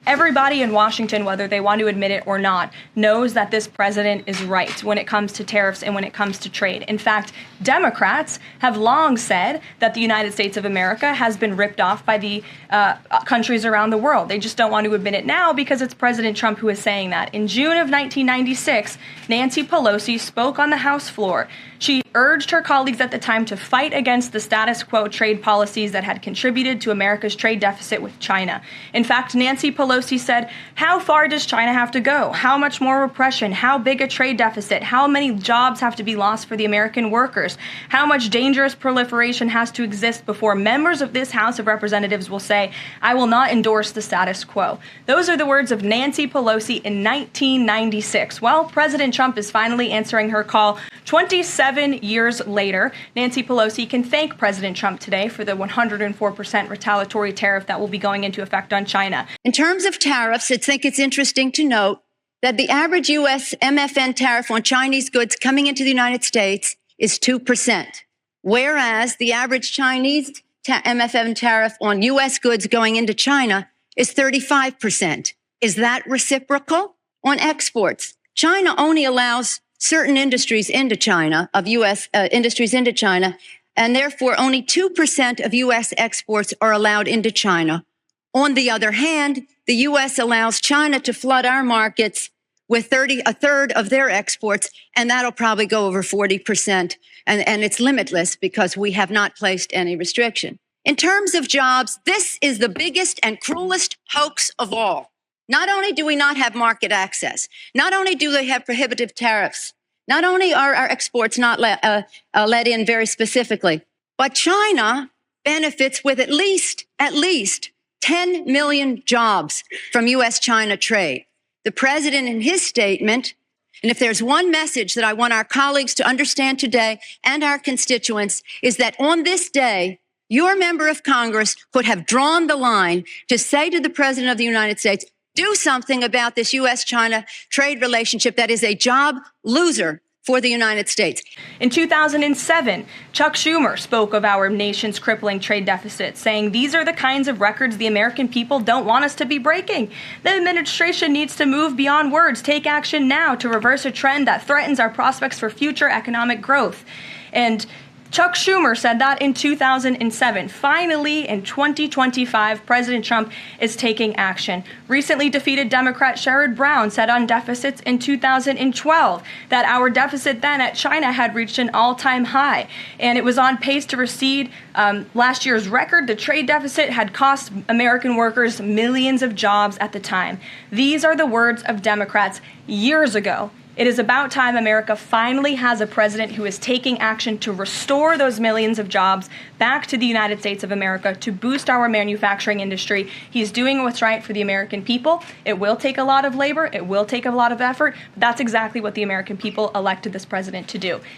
Everybody in Washington, whether they want to admit it or not, knows that this president is right when it comes to tariffs and when it comes to trade. In fact, Democrats have long said that the United States of America has been ripped off by the countries around the world. They just don't want to admit it now because it's President Trump who is saying that. In June of 1996, Nancy Pelosi spoke on the House floor. She urged her colleagues at the time to fight against the status quo trade policies that had contributed to America's trade deficit with China. In fact, Nancy Pelosi said, "How far does China have to go? How much more repression? How big a trade deficit? How many jobs have to be lost for the American workers? How much dangerous proliferation has to exist before members of this House of Representatives will say, 'I will not endorse the status quo'?" Those are the words of Nancy Pelosi in 1996. Well, President Trump is finally answering her call 27 years later. Nancy Pelosi can thank President Trump today for the 104% retaliatory tariff that will be going into effect on China. In terms of tariffs, I think it's interesting to note that the average U.S. MFN tariff on Chinese goods coming into the United States is 2%, whereas the average Chinese MFN tariff on U.S. goods going into China is 35%. Is that reciprocal? On exports, China only allows certain industries into China, of U.S. Industries into China, and therefore only 2% of U.S. exports are allowed into China. On the other hand, the U.S. allows China to flood our markets with a third of their exports, and that'll probably go over 40%, and it's limitless because we have not placed any restriction. In terms of jobs, this is the biggest and cruelest hoax of all. Not only do we not have market access, not only do they have prohibitive tariffs, not only are our exports not let in very specifically, but China benefits with at least 10 million jobs from U.S.-China trade. The president in his statement, and if there's one message that I want our colleagues to understand today and our constituents, is that on this day, your member of Congress could have drawn the line to say to the president of the United States, do something about this U.S.-China trade relationship that is a job loser for the United States. In 2007, Chuck Schumer spoke of our nation's crippling trade deficit, saying these are the kinds of records the American people don't want us to be breaking. The administration needs to move beyond words, take action now to reverse a trend that threatens our prospects for future economic growth. And Chuck Schumer said that in 2007. Finally, in 2025, President Trump is taking action. Recently defeated Democrat Sherrod Brown said on deficits in 2012 that our deficit then at China had reached an all-time high, and it was on pace to recede last year's record. The trade deficit had cost American workers millions of jobs at the time. These are the words of Democrats years ago. It is about time America finally has a president who is taking action to restore those millions of jobs back to the United States of America, to boost our manufacturing industry. He's doing what's right for the American people. It will take a lot of labor. It will take a lot of effort. But that's exactly what the American people elected this president to do.